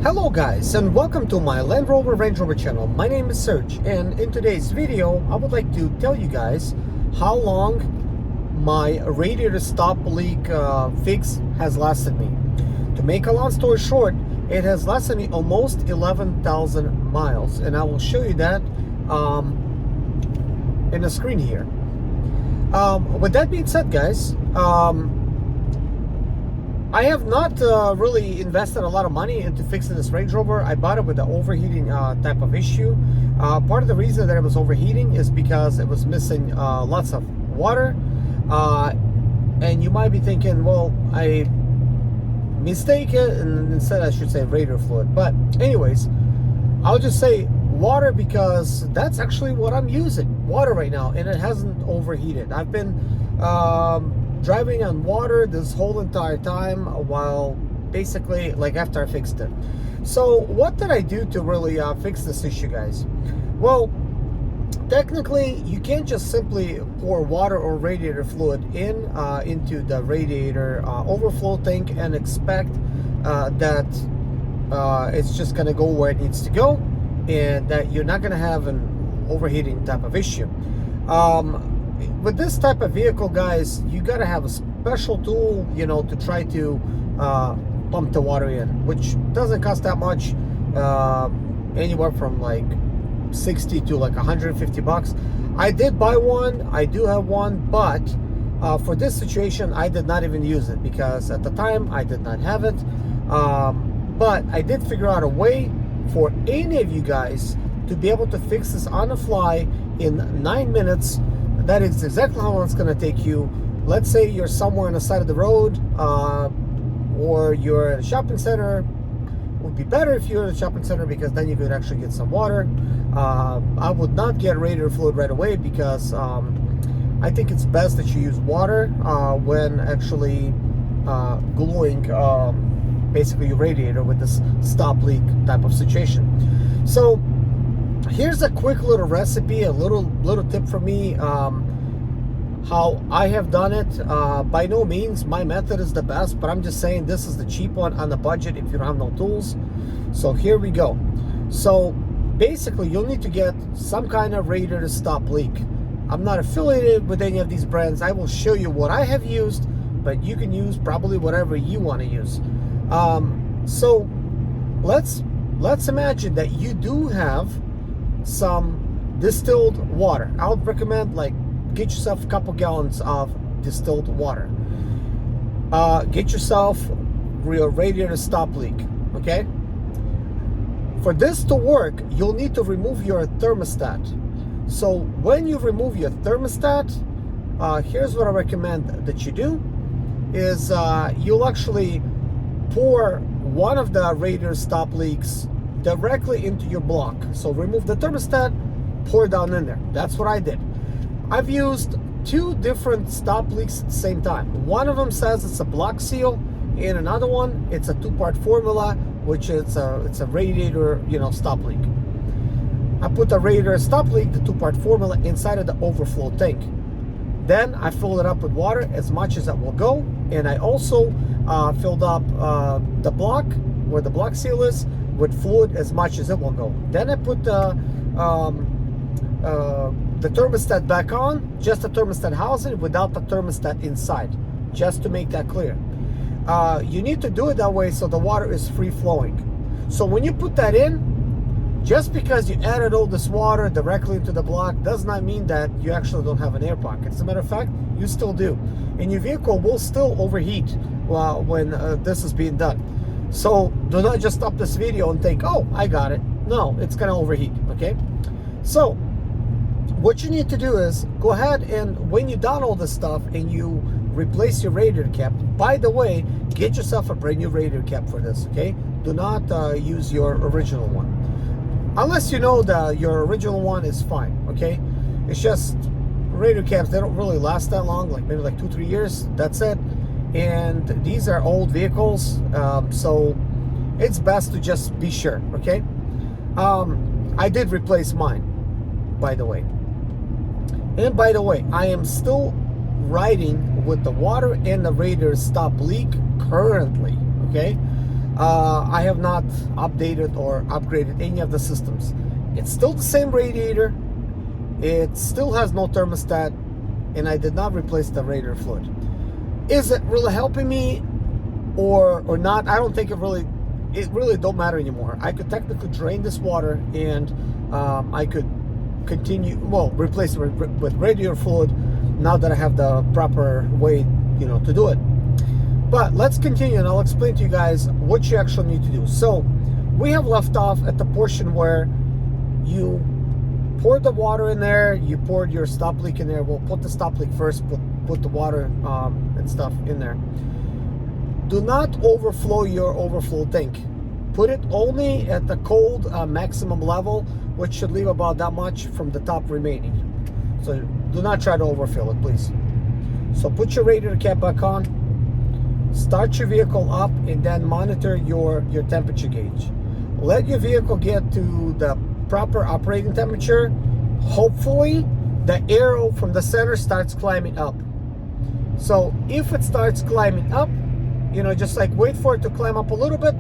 Hello guys, and welcome to my Land Rover Range Rover channel. My name is Serge, and in today's video I would like to tell you guys how long my radiator stop leak fix has lasted me. To make a long story short, it has lasted me almost 11,000 miles, and I will show you that in the screen here. With that being said, guys, I have not really invested a lot of money into fixing this Range Rover. I bought it with the overheating type of issue. Part of the reason that it was overheating is because it was missing lots of water. And you might be thinking, well, I mistake it, and instead I should say radiator fluid. But anyways, I'll just say water because that's actually what I'm using, water right now, and it hasn't overheated. I've been driving on water this whole entire time while basically like after I fixed it. So what did I do to really fix this issue, guys? Well, technically you can't just simply pour water or radiator fluid into the radiator overflow tank and expect that it's just gonna go where it needs to go and that you're not gonna have an overheating type of issue. With this type of vehicle, guys, you gotta have a special tool, you know, to try to pump the water in, which doesn't cost that much, anywhere from like 60 to like 150 bucks. I did buy one, I do have one, but for this situation I did not even use it because at the time I did not have it. But I did figure out a way for any of you guys to be able to fix this on the fly in 9 minutes. That is exactly how long it's going to take you. Let's say you're somewhere on the side of the road, or you're at a shopping center. It would be better if you're at a shopping center because then you could actually get some water. I would not get radiator fluid right away because I think it's best that you use water when actually gluing basically your radiator with this stop leak type of situation. So here's a quick little recipe, a little tip from me, how I have done it. By no means my method is the best, but I'm just saying this is the cheap one on the budget if you don't have no tools. So here we go. So basically you'll need to get some kind of radiator stop leak. I'm not affiliated with any of these brands. I will show you what I have used, but you can use probably whatever you want to use. So let's imagine that you do have some distilled water. I would recommend like get yourself a couple gallons of distilled water. Get yourself real radiator stop leak. Okay, for this to work you'll need to remove your thermostat. So when you remove your thermostat, here's what I recommend that you do is you'll actually pour one of the radiator stop leaks directly into your block. So remove the thermostat, pour it down in there. That's what I did. I've used two different stop leaks at the same time. One of them says it's a block seal, and another one it's a two-part formula, which is it's a radiator, you know, stop leak. I put the radiator stop leak, the two-part formula, inside of the overflow tank. Then I filled it up with water as much as it will go, and I also filled up the block where the block seal is with fluid as much as it will go. Then I put the thermostat back on, just the thermostat housing without the thermostat inside, just to make that clear. You need to do it that way so the water is free flowing. So when you put that in, just because you added all this water directly into the block does not mean that you actually don't have an air pocket. As a matter of fact, you still do. And your vehicle will still overheat when this is being done. So do not just stop this video and think, oh, I got it. No, it's gonna overheat, okay? So what you need to do is go ahead and when you done all this stuff and you replace your radiator cap, by the way, get yourself a brand new radiator cap for this, okay? Do not use your original one. Unless you know that your original one is fine, okay? It's just radiator caps, they don't really last that long, like maybe like 2-3 years, that's it. And these are old vehicles, so it's best to just be sure, okay? I did replace mine, by the way. And by the way, I am still riding with the water and the radiator stop leak currently, okay? I have not updated or upgraded any of the systems. It's still the same radiator. It still has no thermostat, and I did not replace the radiator fluid. Is it really helping me or not? I don't think it really don't matter anymore. I could technically drain this water, and I could replace it with radiator fluid now that I have the proper way, to do it. But let's continue, and I'll explain to you guys what you actually need to do. So we have left off at the portion where you poured the water in there, you poured your stop leak in there. We'll put the stop leak first, put the water and stuff in there. Do not overflow your overflow tank. Put it only at the cold maximum level, which should leave about that much from the top remaining. So do not try to overfill it, please. So put your radiator cap back on, start your vehicle up, and then monitor your temperature gauge. Let your vehicle get to the proper operating temperature. Hopefully the arrow from the center starts climbing up. So if it starts climbing up, just like wait for it to climb up a little bit.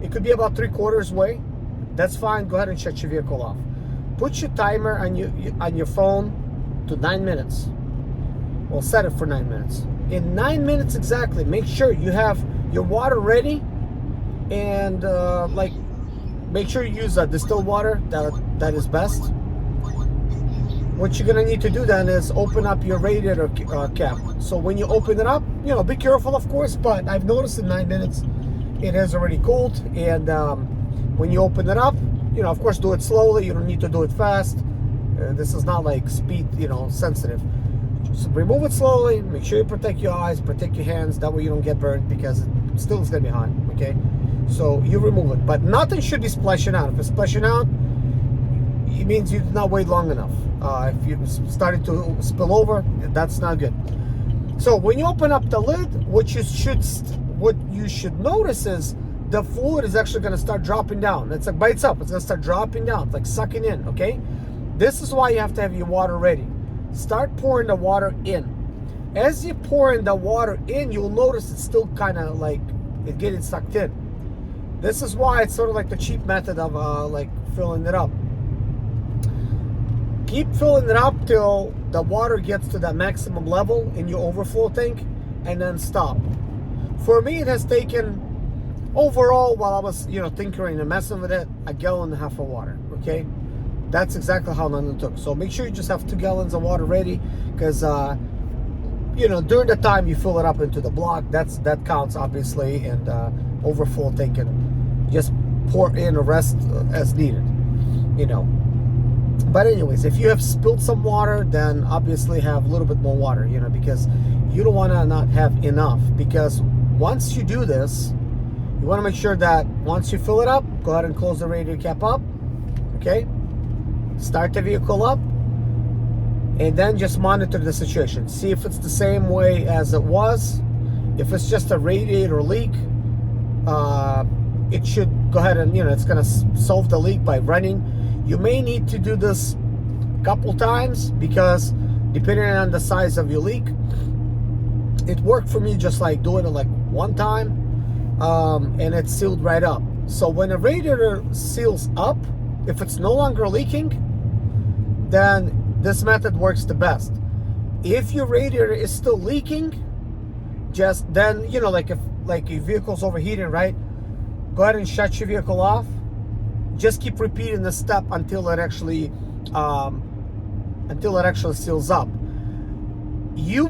It could be about 3/4 way. That's fine. Go ahead and shut your vehicle off. Put your timer on your phone to 9 minutes. Well, set it for 9 minutes. In 9 minutes exactly, make sure you have your water ready, and make sure you use distilled water. That is best. What you're gonna need to do then is open up your radiator cap. So when you open it up, be careful, of course, but I've noticed in 9 minutes it has already cooled. And when you open it up, of course, do it slowly. You don't need to do it fast. This is not like speed, sensitive. Just remove it slowly. Make sure you protect your eyes, protect your hands. That way you don't get burned, because it still is gonna be hot. Okay, so you remove it, but nothing should be splashing out. If it's splashing out, it means you did not wait long enough. If you started to spill over, that's not good. So when you open up the lid, what you should notice is the fluid is actually going to start dropping down. It's like by itself, it's going to start dropping down, like sucking in. Okay, this is why you have to have your water ready. Start pouring the water in. As you pour in the water in, you'll notice it's still kind of like it getting sucked in. This is why it's sort of like the cheap method of filling it up. Keep filling it up till the water gets to that maximum level in your overflow tank, and then stop. For me, it has taken overall, while I was tinkering and messing with it, 1.5 gallons of water. Okay, that's exactly how long it took. So make sure you just have 2 gallons of water ready, because during the time you fill it up into the block, that counts obviously, and overflow tank and just pour in the rest as needed. But anyways, if you have spilled some water, then obviously have a little bit more water, because you don't want to not have enough. Because once you do this, you want to make sure that once you fill it up, go ahead and close the radiator cap up. Okay, start the vehicle up, and then just monitor the situation. See if it's the same way as it was. If it's just a radiator leak, it should go ahead and it's going to solve the leak by running. You may need to do this a couple times, because depending on the size of your leak, it worked for me just like doing it like one time, and it sealed right up. So when a radiator seals up, if it's no longer leaking, then this method works the best. If your radiator is still leaking, just then like if your vehicle's overheating, right, go ahead and shut your vehicle off. Just keep repeating the step until it actually seals up. You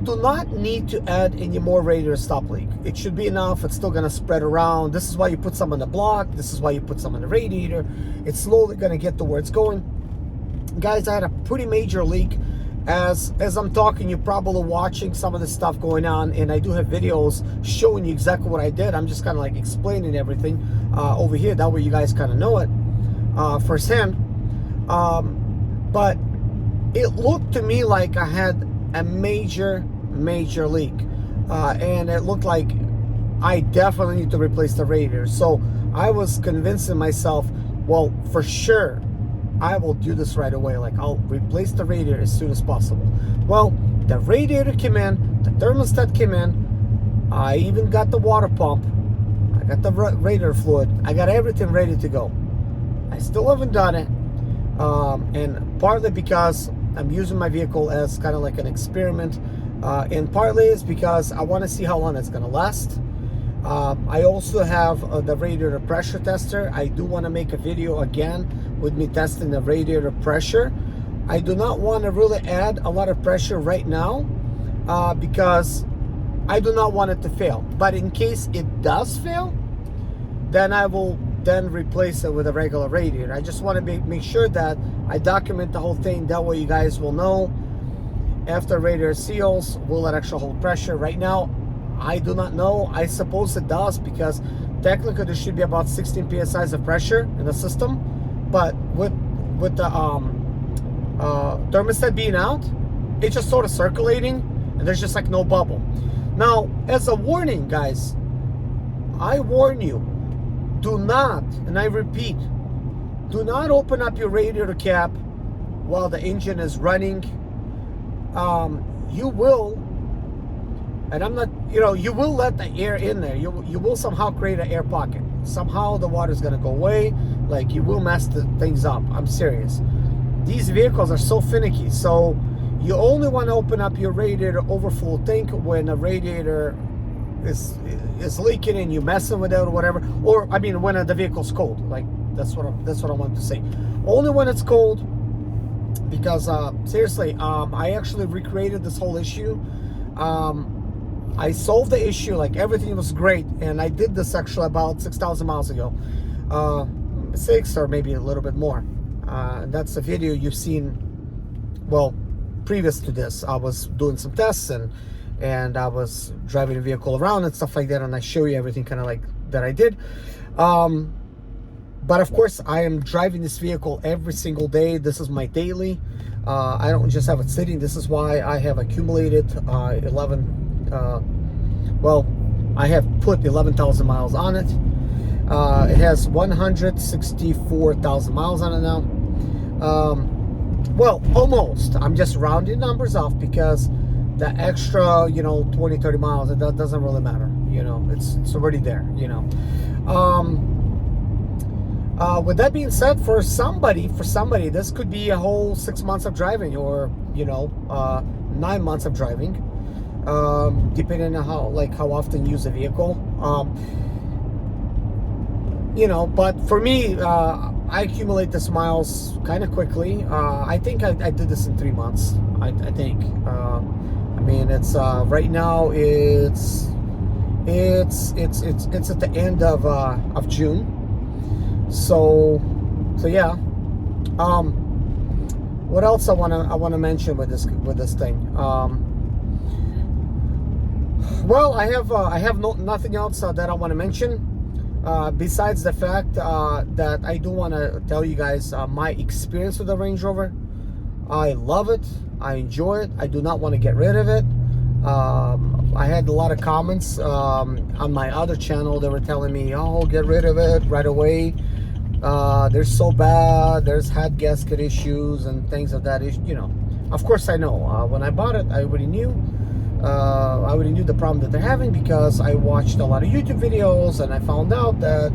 do not need to add any more radiator stop leak. It should be enough. It's still gonna spread around. This is why you put some on the block. This is why you put some on the radiator. It's slowly gonna get to where it's going. Guys, I had a pretty major leak. As I'm talking, you're probably watching some of the stuff going on, and I do have videos showing you exactly what I did. I'm just kind of like explaining everything over here. That way you guys kind of know it firsthand. But it looked to me like I had a major leak, and it looked like I definitely need to replace the radiator. So I was convincing myself, well, for sure I will do this right away. Like, I'll replace the radiator as soon as possible. Well, the radiator came in, the thermostat came in, I even got the water pump. I got the radiator fluid. I got everything ready to go. I still haven't done it. And partly because I'm using my vehicle as kind of like an experiment. And partly is because I want to see how long it's going to last. I also have the radiator pressure tester. I do want to make a video again with me testing the radiator pressure. I do not want to really add a lot of pressure right now because I do not want it to fail. But in case it does fail, then I will then replace it with a regular radiator. I just want to make sure that I document the whole thing. That way you guys will know after radiator seals, will it actually hold pressure? Right now, I do not know. I suppose it does because technically there should be about 16 psi of pressure in the system. But with the thermostat being out, it's just sort of circulating and there's just like no bubble. Now, as a warning, guys, I warn you, do not, and I repeat, do not open up your radiator cap while the engine is running. You will, and I'm not, you will let the air in there. You will somehow create an air pocket. Somehow the water is going to go away. Like, you will mess things up. I'm serious. These vehicles are so finicky. So you only want to open up your radiator overflow tank when a radiator is leaking and you messing with it or whatever. Or I mean, when the vehicle's cold. Like, that's what I wanted to say. Only when it's cold. Because seriously, I actually recreated this whole issue. I solved the issue, like everything was great, and I did this actually about 6,000 miles ago, 6 or maybe a little bit more. That's a video you've seen. Well, previous to this, I was doing some tests and I was driving the vehicle around and stuff like that, and I show you everything kind of like that I did. But of course, I am driving this vehicle every single day. This is my daily. I don't just have it sitting. This is why I have accumulated I have put 11,000 miles on it. It has 164,000 miles on it now. Well, almost. I'm just rounding numbers off because the extra, 20, 30 miles, it doesn't really matter. It's already there, with that being said, for somebody, this could be a whole 6 months of driving, or 9 months of driving, depending on how often you use the vehicle. But for me, I accumulate this miles kind of quickly. I think I did this in 3 months. I think. I mean, it's right now. It's at the end of June. So yeah. What else I wanna mention with this thing? Well, I have nothing else that I want to mention besides the fact that I do want to tell you guys my experience with the Range Rover. I love it. I enjoy it. I do not want to get rid of it. I had a lot of comments on my other channel. They were telling me, "Oh, get rid of it right away. They're so bad. There's head gasket issues and things of that." Of course I know. When I bought it, I already knew. I already knew the problem that they're having because I watched a lot of YouTube videos and I found out that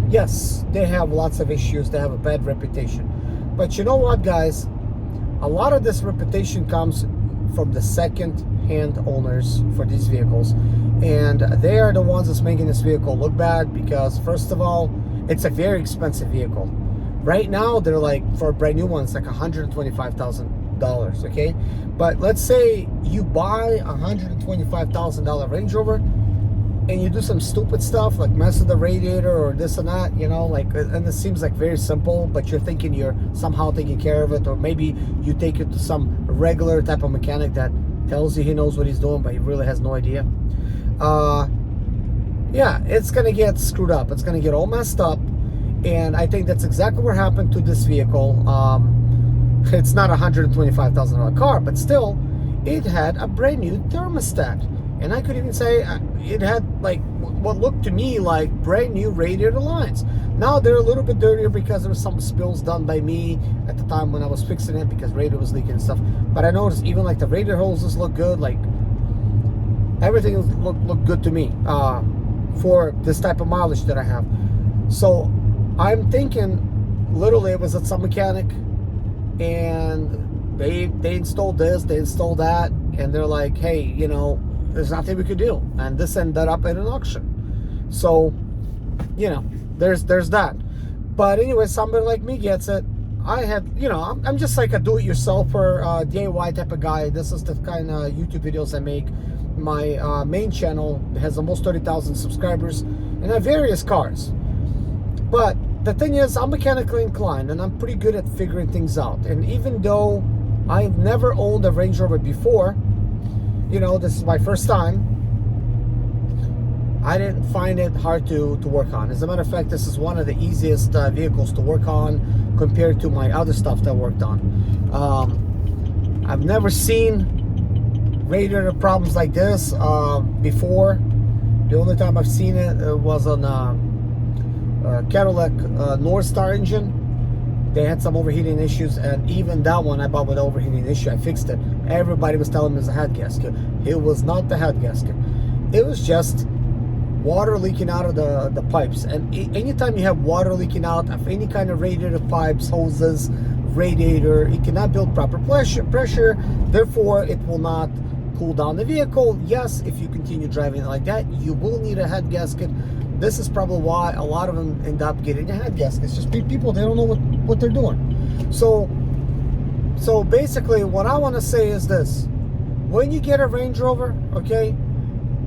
yes, they have lots of issues. They have a bad reputation. But you know what, guys? A lot of this reputation comes from the second-hand owners for these vehicles, and they are the ones that's making this vehicle look bad because, first of all, it's a very expensive vehicle. Right now, they're like, for a brand new one, it's like $125,000, okay? But let's say you buy a $125,000 Range Rover and you do some stupid stuff like mess with the radiator or this and that, and it seems like very simple, but you're thinking you're somehow taking care of it, or maybe you take it to some regular type of mechanic that tells you he knows what he's doing, but he really has no idea. Yeah, it's gonna get screwed up. It's gonna get all messed up, and I think that's exactly what happened to this vehicle. It's not a $125,000 car, but still, it had a brand new thermostat, and I could even say it had like what looked to me like brand new radiator lines. Now they're a little bit dirtier because there was some spills done by me at the time when I was fixing it because radiator was leaking and stuff. But I noticed even like the radiator hoses look good. Like everything looked good to me for this type of mileage that I have. So I'm thinking, literally, it was at some mechanic, and they installed this, they installed that, and they're like, hey, you know, there's nothing we could do, and this ended up at an auction. So, you know, there's that. But anyway, somebody like me gets it. I had, you know, I'm just like a do-it-yourselfer DIY type of guy. This is the kind of YouTube videos I make. My main channel has almost 30,000 subscribers, and I have various cars. But the thing is, I'm mechanically inclined, and I'm pretty good at figuring things out. And even though I've never owned a Range Rover before, you know, this is my first time, I didn't find it hard to work on. As a matter of fact, this is one of the easiest vehicles to work on compared to my other stuff that I worked on. I've never seen radiator problems like this before. The only time I've seen it was on Cadillac North Star engine. They had some overheating issues, and even that one I bought with overheating issue. I fixed it. Everybody was telling me it was a head gasket. It was not the head gasket. It was just water leaking out of the pipes. And anytime you have water leaking out of any kind of radiator pipes, hoses, radiator, it cannot build proper pressure. Therefore, it will not cool down the vehicle. Yes, if you continue driving it like that, you will need a head gasket. This is probably why a lot of them end up getting a head gasket. It's just people, they don't know what they're doing. So basically what I want to say is this: when you get a Range Rover, okay,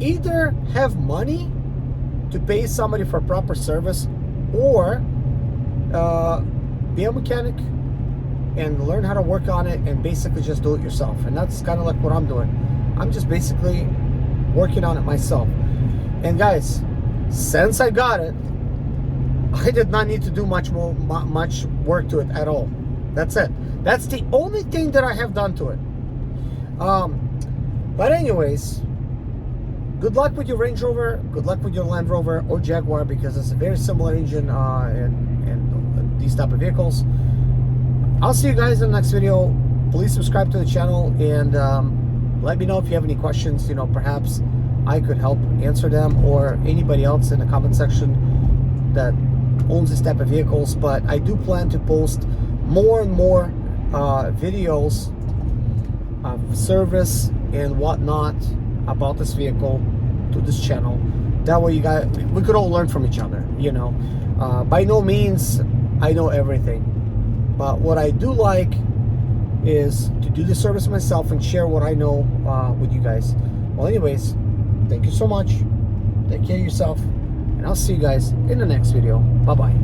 either have money to pay somebody for proper service, or be a mechanic and learn how to work on it and basically just do it yourself. And that's kind of like what I'm doing. I'm just basically working on it myself. And guys, since I got it, I did not need to do much work to it at all. That's it. That's the only thing that I have done to it. But anyways, good luck with your Range Rover. Good luck with your Land Rover or Jaguar, because it's a very similar engine in these type of vehicles. I'll see you guys in the next video. Please subscribe to the channel, and let me know if you have any questions. You know, perhaps I could help answer them, or anybody else in the comment section that owns this type of vehicles. But I do plan to post more and more videos of service and whatnot about this vehicle to this channel. That way we could all learn from each other, you know. By no means I know everything, but what I do like is to do the service myself and share what I know with you guys. Well, anyways, thank you so much. Take care of yourself, and I'll see you guys in the next video. Bye bye.